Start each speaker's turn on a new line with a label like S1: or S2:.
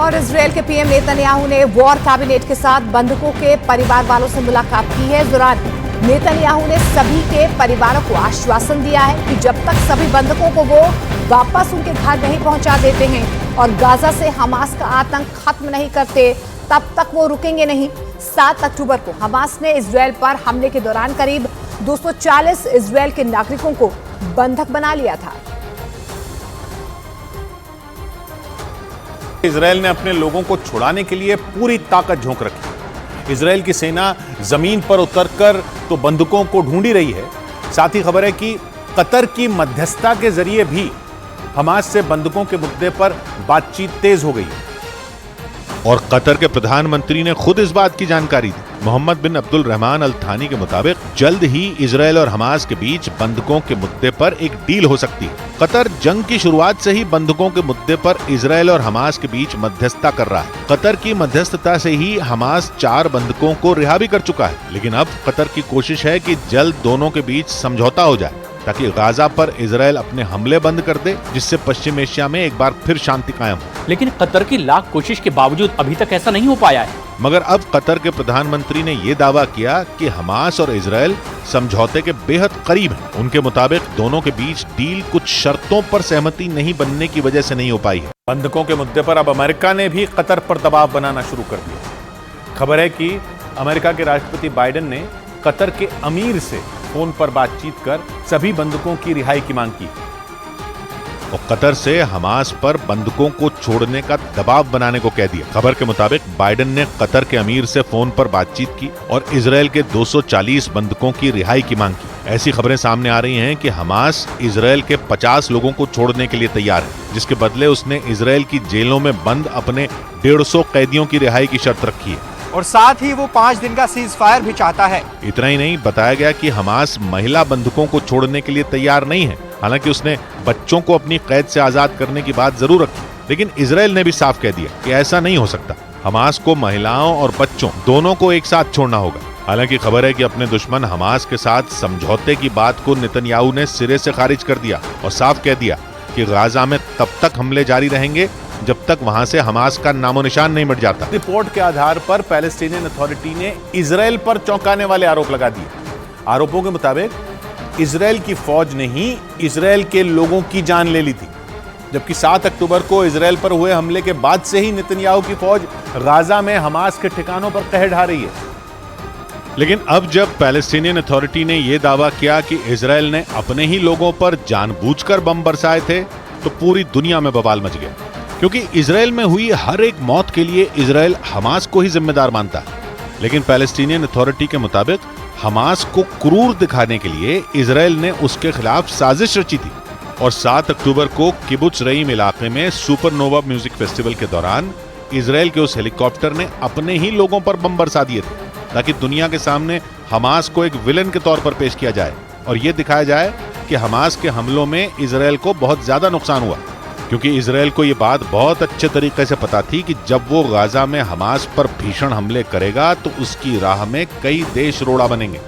S1: और इजरायल के PM Netanyahu ने वॉर कैबिनेट के साथ बंधकों के परिवार वालों से मुलाकात की है। इस दौरान नेतन्याहू ने सभी के परिवारों को आश्वासन दिया है कि जब तक सभी बंधकों को वो वापस उनके घर नहीं पहुंचा देते हैं और गाजा से हमास का आतंक खत्म नहीं करते तब तक वो रुकेंगे नहीं। 7 अक्टूबर को हमास ने इजरायल पर हमले के दौरान करीब 240 इजरायल के नागरिकों को बंधक बना लिया था।
S2: इजरायल ने अपने लोगों को छुड़ाने के लिए पूरी ताकत झोंक रखी। इजरायल की सेना जमीन पर उतरकर तो बंधकों को ढूंढ ही रही है। साथ ही खबर है कि कतर की मध्यस्थता के जरिए भी हमास से बंधकों के मुद्दे पर बातचीत तेज हो गई है।
S3: और कतर के प्रधानमंत्री ने खुद इस बात की जानकारी दी। मोहम्मद बिन अब्दुल रहमान अल थानी के मुताबिक जल्द ही इजरायल और हमास के बीच बंधकों के मुद्दे पर एक डील हो सकती है। कतर जंग की शुरुआत से ही बंधकों के मुद्दे पर इजरायल और हमास के बीच मध्यस्थता कर रहा है। कतर की मध्यस्थता से ही हमास 4 बंधकों को रिहा भी कर चुका है, लेकिन अब कतर की कोशिश है कि जल्द दोनों के बीच समझौता हो जाए ताकि गाजा पर इजरायल अपने हमले बंद कर दे, जिससे पश्चिम एशिया में एक बार फिर शांति कायम हो।
S4: लेकिन कतर की लाख कोशिश के बावजूद अभी तक ऐसा नहीं हो पाया है।
S3: मगर अब कतर के प्रधानमंत्री ने ये दावा किया कि हमास और इजरायल समझौते के बेहद करीब हैं। उनके मुताबिक दोनों के बीच डील कुछ शर्तों पर सहमति नहीं बनने की वजह से नहीं हो पाई है।
S2: बंधकों के मुद्दे पर अब अमेरिका ने भी कतर पर दबाव बनाना शुरू कर दिया। खबर है कि अमेरिका के राष्ट्रपति बाइडेन ने कतर के अमीर से फोन पर बातचीत कर सभी बंधकों की रिहाई की मांग की
S3: और कतर से हमास पर बंधकों को छोड़ने का दबाव बनाने को कह दिया। खबर के मुताबिक बाइडेन ने कतर के अमीर से फोन पर बातचीत की और इजरायल के 240 बंधकों की रिहाई की मांग की। ऐसी खबरें सामने आ रही हैं कि हमास इजरायल के 50 लोगों को छोड़ने के लिए तैयार है, जिसके बदले उसने इजरायल की जेलों में बंद अपने 150 कैदियों की रिहाई की शर्त रखी है
S5: और साथ ही वो 5 दिन का सीज फायर भी चाहता है।
S3: इतना ही नहीं, बताया गया कि हमास महिला बंधकों को छोड़ने के लिए तैयार नहीं है। हालांकि उसने बच्चों को अपनी कैद से आजाद करने की बात जरूर रखी, लेकिन इजरायल ने भी साफ कह दिया कि ऐसा नहीं हो सकता। हमास को महिलाओं और बच्चों दोनों को एक साथ छोड़ना होगा। हालांकि खबर है कि अपने दुश्मन हमास के साथ समझौते की बात को नेतन्याहू ने सिरे से खारिज कर दिया और साफ कह दिया कि गाजा में तब तक हमले जारी रहेंगे जब तक वहां से हमास का नामो निशान नहीं मिट जाता।
S2: रिपोर्ट के आधार पर पैलेस्टीनियन अथॉरिटी ने इजरायल पर चौंकाने वाले आरोप लगा दिए। आरोपों के मुताबिक इजरायल की फौज ने ही इजरायल के लोगों की जान ले ली थी, जबकि 7 अक्टूबर को इजरायल पर हुए हमले के बाद से ही नेतन्याहू की फौज गाजा में हमास के ठिकानों पर कहर ढा रही है।
S3: लेकिन अब जब पैलेस्टीनियन अथॉरिटी ने यह दावा किया कि इजरायल ने अपने ही लोगों पर जानबूझकर बम बरसाए थे, तो पूरी दुनिया में बवाल मच गया, क्योंकि इजरायल में हुई हर एक मौत के लिए इजरायल हमास को ही जिम्मेदार मानता है। लेकिन पैलेस्टीनियन अथॉरिटी के मुताबिक हमास को क्रूर दिखाने के लिए इजरायल ने उसके खिलाफ साजिश रची थी और 7 अक्टूबर को किबुत्ज रईम इलाके में सुपरनोवा म्यूजिक फेस्टिवल के दौरान इजरायल के उस हेलीकॉप्टर ने अपने ही लोगों पर बम बरसा दिए थे, ताकि दुनिया के सामने हमास को एक विलन के तौर पर पेश किया जाए और यह दिखाया जाए कि हमास के हमलों में इजरायल को बहुत ज्यादा नुकसान हुआ, क्योंकि इजरायल को यह बात बहुत अच्छे तरीके से पता थी कि जब वो गाजा में हमास पर भीषण हमले करेगा तो उसकी राह में कई देश रोड़ा बनेंगे।